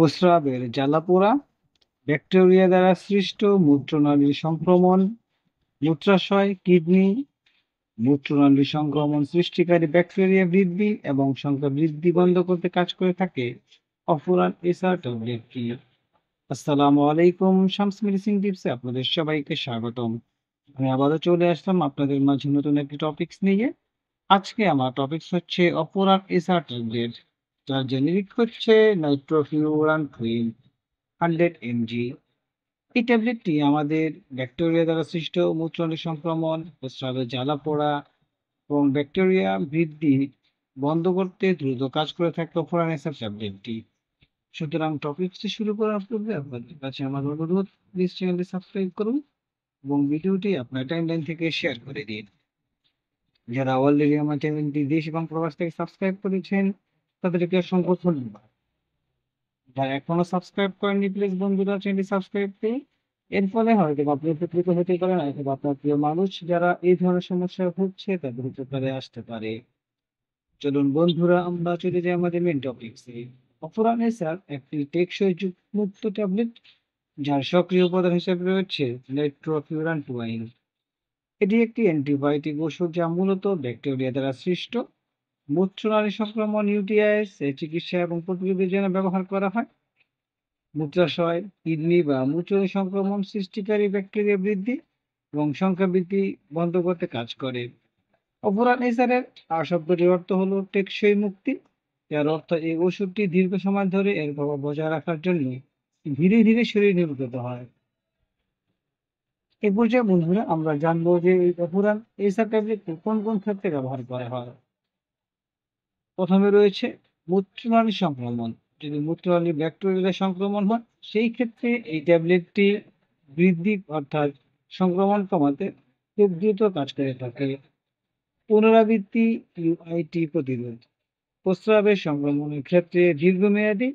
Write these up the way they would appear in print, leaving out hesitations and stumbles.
প্রস্রাবের জ্বালাপোড়া, ব্যাকটেরিয়া দ্বারা সৃষ্ট মূত্রনালীর সংক্রমণ, মূত্রাশয়, কিডনি, মূত্রনালীর সংক্রমণ সৃষ্টিকারী ব্যাকটেরিয়া বৃদ্ধি এবং সংখ্যা বৃদ্ধি বন্ধ করতে কাজ করে থাকে অফুরান এসআর ট্যাবলেটটি। আসসালামু আলাইকুম, শামস মেডিসিন টিপসে আপনাদের সবাইকে স্বাগতম। আমি আবারও চলে আসলাম আপনাদের মাঝে নতুন একটি টপিকস নিয়ে। আজকে আমার টপিকস হচ্ছে অফুরান এসআর ট্যাবলেট, যার জেনেরিক হচ্ছে নাইট্রোফিউরান ক্রিম 100 mg। এই ট্যাবলেটটি আমাদের ব্যাকটেরিয়া দ্বারা সৃষ্ট মূত্রনালীর সংক্রমণ, প্রস্রাবের জ্বালাপোড়া এবং ব্যাকটেরিয়া বৃদ্ধি বন্ধ করতে দ্রুত কাজ করে থাকে অফুরানেসার ট্যাবলেটটি। সুতরাং টপিকটি শুরু করার পূর্বে আপনাদের কাছে আমার অনুরোধ, প্লিজ চ্যানেলটি সাবস্ক্রাইব করুন এবং ভিডিওটি আপনার টাইমলাইন থেকে শেয়ার করে দিন। যারা অলরেডি আমার চ্যানেলটি দেশ এবং প্রবাস থেকে সাবস্ক্রাইব করেছেন তাদেরকে অসংখ্য ধন্যবাদ। যারা এখনো সাবস্ক্রাইব করেননি প্লিজ বন্ধুরা চ্যানেলটি সাবস্ক্রাইব করুন। এর ফলে হয়তো আপনি উপকৃত হতে পারেন, অথবা আপনার প্রিয় মানুষ যারা এই ধরনের সমস্যায় ভুগছে তাদের উপকারে আসতে পারে। চলুন বন্ধুরা আমরা চলে যাই আমাদের মেন টপিকসে। অফুরানেসার একটি টেকসই মুক্ত ট্যাবলেট যার সক্রিয় উপাদান হিসেবে রয়েছে নাইট্রোফিউরানটুয়াইন। এটি একটি অ্যান্টিবায়োটিক ওষুধ যা মূলত ব্যাকটেরিয়া দ্বারা সৃষ্ট মূত্রনালী সংক্রমণ, ইউটিআইএস এর চিকিৎসা এবং প্রতিরোধের জন্য ব্যবহার করা হয়। মূত্রাশয়, কিডনি বা মূত্রনালী সংক্রমণ সৃষ্টিকারী ব্যাকটেরিয়া বৃদ্ধি এবং সংখ্যা বৃদ্ধি বন্ধ করতে কাজ করে। অপরানেসারের শব্দটির অর্থ হলো টেকসই মুক্তি। যার অর্থ এই ওষুধটি দীর্ঘ সময় ধরে এর প্রভাব বজায় রাখার জন্য ধীরে ধীরে শরীরে নির্গত হয়। এই পর্যায়ে বন্ধুরা আমরা জানবো যে এই অপুরান এসার ট্যাবলেট কোন কোন ক্ষেত্রে ব্যবহার করা হয়। প্রথমে রয়েছে মূত্রনালী সংক্রমণ। যদি মূত্রনালী ব্যাকটেরিয়া সংক্রমণ হয় সেই ক্ষেত্রে এই ট্যাবলেটটি বৃদ্ধি অর্থাৎ সংক্রমণ কমাতে খুব দ্রুত কাজ করে থাকে। পুনরাবৃত্তি ইউআইটি প্রতিরোধ, প্রস্রাবের সংক্রমণের ক্ষেত্রে দীর্ঘমেয়াদী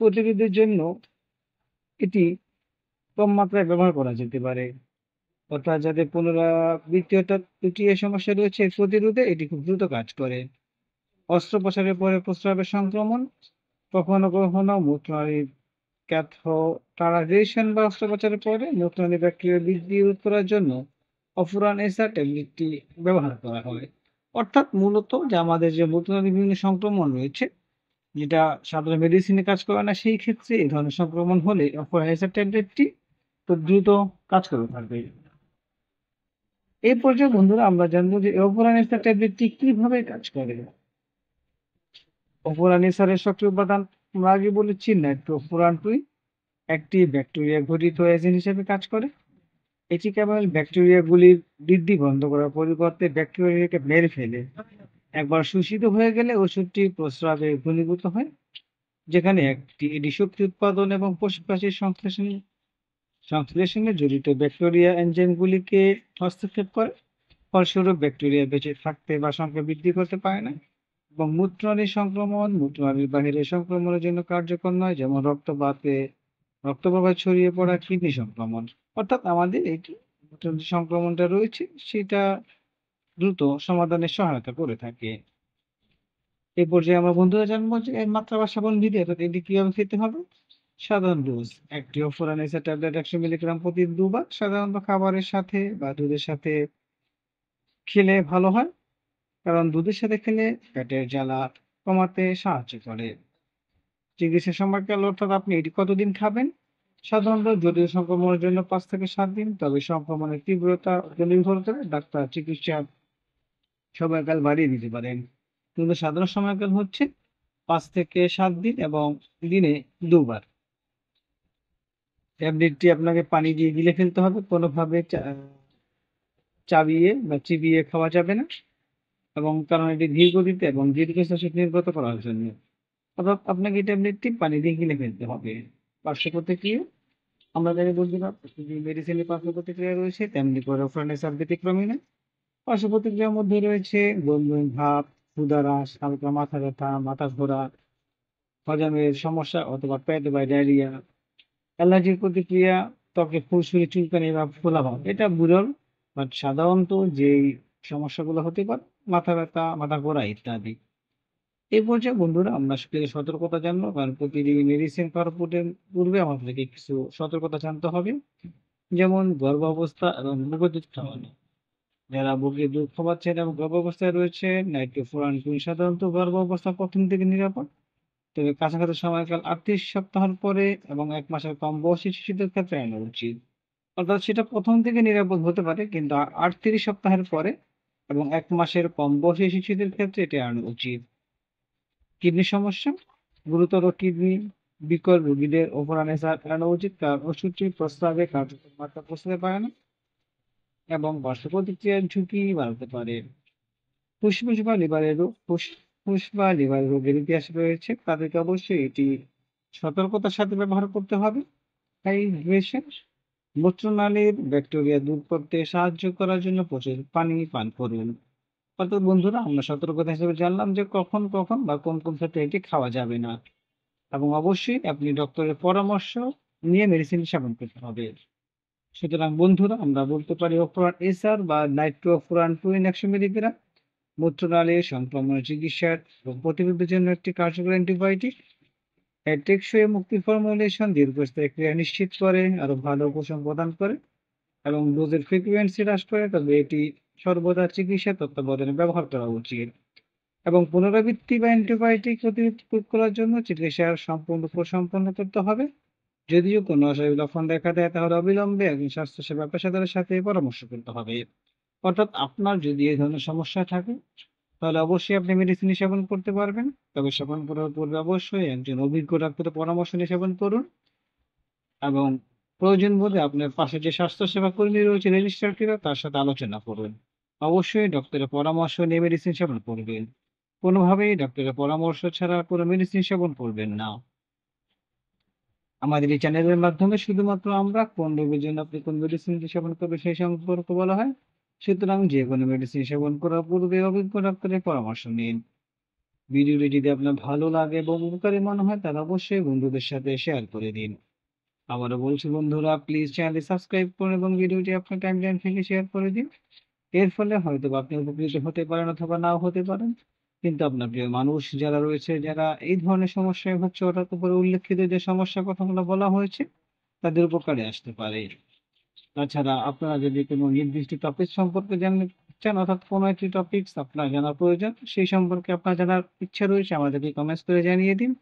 প্রতিরোধের জন্য এটি কম মাত্রায় ব্যবহার করা যেতে পারে। অর্থাৎ যাদের পুনরাবৃত্তি অর্থাৎ ইউটিআই সমস্যা রয়েছে এর প্রতিরোধে এটি খুব দ্রুত কাজ করে। অস্ত্রোপচারের পরে প্রস্রাবের সংক্রমণ, কখনো কখনো মূত্রনালীর ক্যাথটারাইজেশন বা অস্ত্রোপচারের পরে মূত্রনালী ব্যাকটেরিয়া বৃদ্ধি রোধ করার জন্য অফুরান এসার ট্যাবলেটটি ব্যবহার করা হয়। অর্থাৎ মূলত যে আমাদের যে মূত্রনালী বিভিন্ন সংক্রমণ রয়েছে, যেটা সাধারণ মেডিসিনে কাজ করে না, সেই ক্ষেত্রে এই ধরনের সংক্রমণ হলে অফুরান এসার ট্যাবলেটটি খুব দ্রুত কাজ করে থাকবে। এই পর্যায়ে বন্ধুরা আমরা জানবো যে অফুরান এসার ট্যাবলেটটি কিভাবে কাজ করে। অফুরানেসারের সক্রিয় উপাদান আমরা আগে বলেছি নাইট্রোফুরানটুইন একটি ব্যাকটেরিয়া ঘটিত এজেন্ট হিসেবে কাজ করে। এটি কেবল ব্যাকটেরিয়াগুলির বৃদ্ধি বন্ধ করার পরিবর্তে ব্যাকটেরিয়াকে মেরে ফেলে। একবার শোষিত হয়ে গেলে ওষুধটি প্রস্রাবে ঘনীভূত হয়, যেখানে এটি শক্তি উৎপাদন এবং কোষপ্রাচীর সংশ্লেষণে জড়িত ব্যাকটেরিয়া এনজাইমগুলিকে হস্তক্ষেপ করে। ফলস্বরূপ ব্যাকটেরিয়া বেঁচে থাকতে বা সংখ্যা বৃদ্ধি করতে পারে না এবং মূত্রনালীর সংক্রমণ মূত্রনালীর বাহিরে সংক্রমণের জন্য কার্যকর নয়, যেমন রক্তপ্রবাহ ছড়িয়ে পড়া, কিডনি সংক্রমণ। অর্থাৎ আমাদের এই যে সংক্রমণটা রয়েছে সেটা দ্রুত সমাধানে সহায়তা করে থাকে। এই পর্যায়ে আমরা বন্ধুরা জানবো যে এর মাত্রা বা সেবন বিধি, অর্থাৎ এটি কিভাবে খেতে হবে। সাধারণ ডোজ একটি অফুরানেসা ট্যাবলেট 100 মিলিগ্রাম প্রতি দুবার সাধারণত খাবারের সাথে বা দুধের সাথে খেলে ভালো হয়, কারণ দুধের সাথে খেলে পেটের জ্বালা কমাতে সাহায্য করে। চিকিৎসা সময়কাল অর্থাৎ আপনি এটি কতদিন খাবেন। সাধারণত জটিল সংক্রমণের জন্য 5 থেকে 7 দিন, তবে সংক্রমণের তীব্রতা নির্ভর করে ডাক্তার চিকিৎসা সময়কাল বাড়িয়ে দিতে পারেন। কিন্তু সাধারণ সময়কাল হচ্ছে 5 থেকে 7 দিন এবং দিনে 2 বার। ট্যাবলেটটি আপনাকে পানি দিয়ে গিলে ফেলতে হবে, কোনোভাবে চাবিয়ে বা চিবিয়ে খাওয়া যাবে না, এবং কারণ এটি ধীর গতিতে এবং দীর্ঘশ্বাসে নির্গত করার জন্য। অর্থাৎ আপনাকে এই ট্যাবলেটটি পানি দিয়ে গিলে ফেলতে হবে। পার্শ্ব প্রতিক্রিয়া আমরা জানি বন্ধুরা, মেডিসিনের পার্শ্ব প্রতিক্রিয়া রয়েছে, তেমনি করে অফুরানেসার ব্যতিক্রমী নয়। পার্শ্ব প্রতিক্রিয়ার মধ্যে রয়েছে বমি বমি ভাব, ক্ষুধাহ্রাস, হালকা মাথা ব্যথা, মাথা ঘোরা, হজমের সমস্যা অথবা পেট বা ডায়রিয়া। অ্যালার্জির প্রতিক্রিয়া, ত্বকে ফুসকুড়ি, চুলকানি বা ফোলাভাব। এটা বিরল, বাট সাধারণত যেই সমস্যাগুলো হতে পারে মাথা ব্যথা, মাথা ঘোরা ইত্যাদি। এই পর্যায়ে বন্ধুরা আমরা কিছু সতর্কতা জানবো, কারণ প্রতিদিন মেডিসিন খাওয়ার পূর্বে আমাদেরকে কিছু সতর্কতা জানতে হবে। যেমন গর্ভাবস্থা এবং বুকের দুধ খাওয়ানো। যারা বুকে দুধ খাওয়াচ্ছেন এবং গর্ভাবস্থায় রয়েছে, নাইট্রোফুরান সাধারণত গর্ভাবস্থা প্রথম থেকে নিরাপদ। তবে কাছাকাছি সময়কাল ৩৮ সপ্তাহের পরে এবং ১ মাসের কম বয়সী শিশুদের ক্ষেত্রে আনা উচিত। অর্থাৎ সেটা প্রথম থেকে নিরাপদ হতে পারে, কিন্তু ৩৮ সপ্তাহের পরে এবং ১ মাসের কম বয়সী শিশুদের ক্ষেত্রে এটি এড়ানো উচিত। কিডনি সমস্যা, গুরুতর কিডনি বিকল রোগীদের ওভারানেসার এড়ানো উচিত, কারণ ওষুধটি প্রস্রাবে কার্যকর মাত্রা পৌঁছাতে পারে না এবং পার্শ্ব প্রতিক্রিয়ার ঝুঁকি বাড়াতে পারে। ফুসফুস বা লিভারের রোগ, ফুসফুস বা লিভার রোগের ইতিহাস রয়েছে, তাদেরকে অবশ্যই এটি সতর্কতার সাথে ব্যবহার করতে হবে। হাইড্রেশন, মূত্রনালীর ব্যাকটেরিয়া দূর করতে সাহায্য করার জন্য প্রচুর পানি পান করুন। অর্থাৎ বন্ধুরা, আমরা সতর্কতা হিসেবে জানলাম যে কখন কখন বা কোন কোন ক্ষেত্রে এটি খাওয়া যাবে না, এবং অবশ্যই আপনি ডক্টরের পরামর্শ নিয়ে মেডিসিন সেবন করতে হবে। সুতরাং বন্ধুরা, আমরা বলতে পারি অফুরান এসআর বা নাইট্রোফুরান 2 মিলিগ্রাম মূত্রনালীর সংক্রমণের চিকিৎসার এবং প্রতিরোধের জন্য একটি কার্যকর অ্যান্টিবায়োটিক। এর টেকসই মুক্তি ফর্মুলেশন দীর্ঘস্থায়ী ক্রিয়া নিশ্চিত করে, আরো ভালো উপশম প্রদান করে এবং ডোজের ফ্রিকোয়েন্সি হ্রাস করে। তবে এটি সর্বদা চিকিৎসা তত্ত্বাবধানে ব্যবহার করা উচিত এবং পুনরাবৃত্তি বা অ্যান্টিবায়োটিক প্রতিরোধ করার জন্য চিকিৎসার সম্পূর্ণ সম্পন্ন করতে হবে। যদিও কোনো অস্বাভাবিক লক্ষণ দেখা দেয়, তাহলে অবিলম্বে একজন স্বাস্থ্যসেবা পেশাদারের সাথে পরামর্শ করতে হবে। অর্থাৎ আপনার যদি এই ধরনের সমস্যা থাকে, তাহলে অবশ্যই আপনি মেডিসিন সেবন করতে পারবেন। তবে সেবন করার পূর্বে অবশ্যই একজন অভিজ্ঞ ডাক্তারের পরামর্শ নিয়ে সেবন করুন এবং প্রয়োজন বোধে আপনার পাশে যে স্বাস্থ্যসেবা কর্মী রয়েছে রেজিস্ট্রারকৃত, তার সাথে আলোচনা করুন। অবশ্যই ডক্টরের পরামর্শ নিয়ে মেডিসিন সেবন করবেন। কোনোভাবেই ডক্টরের পরামর্শ ছাড়া কোনো মেডিসিন সেবন করবেন না। আমাদের এই চ্যানেলের মাধ্যমে শুধুমাত্র আমরা কোন রোগের জন্য আপনি কোন মেডিসিনটি সেবন করবেন সেই সম্পর্কে বলা হয়। সুতরাং যে কোনো মেডিসিন সেবন করার পূর্বে অভিজ্ঞ ডাক্তারের পরামর্শ নিন। ভিডিওটি যদি আপনার ভালো লাগে এবং উপকারী মনে হয়, তাহলে অবশ্যই বন্ধুদের সাথে শেয়ার করে দিন। আবারও বলছি বন্ধুরা, প্লিজ চ্যানেলটি সাবস্ক্রাইব করুন এবং ভিডিওটি আপনার টাইমলাইন থেকে শেয়ার করে দিন। এর ফলে হয়তোবা আপনি উপকৃত হতে পারেন অথবা নাও হতে পারেন। কিন্তু আপনার প্রিয় মানুষ যারা রয়েছে, যারা এই ধরনের সমস্যায় ভুগছে, অর্থাৎ উপরে উল্লেখিত যে সমস্যার কথাগুলো বলা হয়েছে, তাদের উপকারে আসতে পারে। তাছাড়া আপনারা যদি কোনো নির্দিষ্ট টপিক সম্পর্কে জানতে চান, অর্থাৎ কোনো একটি টপিকস আপনার জানার প্রয়োজন, সেই সম্পর্কে আপনার জানার ইচ্ছা রয়েছে, আমাদেরকে কমেন্টস করে জানিয়ে দিন।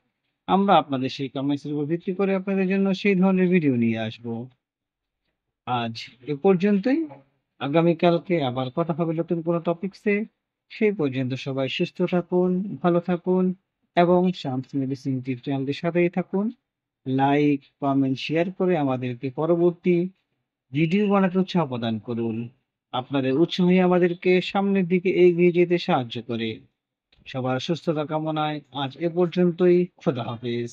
আমরা আপনাদের সেই কমেন্টসের উপর ভিত্তি করে আপনাদের জন্য সেই ধরনের ভিডিও নিয়ে আসবো। আজ এ পর্যন্তই। আগামীকালকে আবার কথা হবে নতুন কোনো টপিকসে। সেই পর্যন্ত সবাই সুস্থ থাকুন, ভালো থাকুন এবং শামস মেডিসিন টিপ চ্যানেলটির সাথেই থাকুন। লাইক, কমেন্ট, শেয়ার করে আমাদেরকে পরবর্তী ভিডিও বানাতে উৎসাহ প্রদান করুন। আপনাদের উৎসাহই আমাদেরকে সামনের দিকে এগিয়ে যেতে সাহায্য করে। সবার সুস্থতা কামনায় আজ এ পর্যন্তই। খোদা হাফেজ।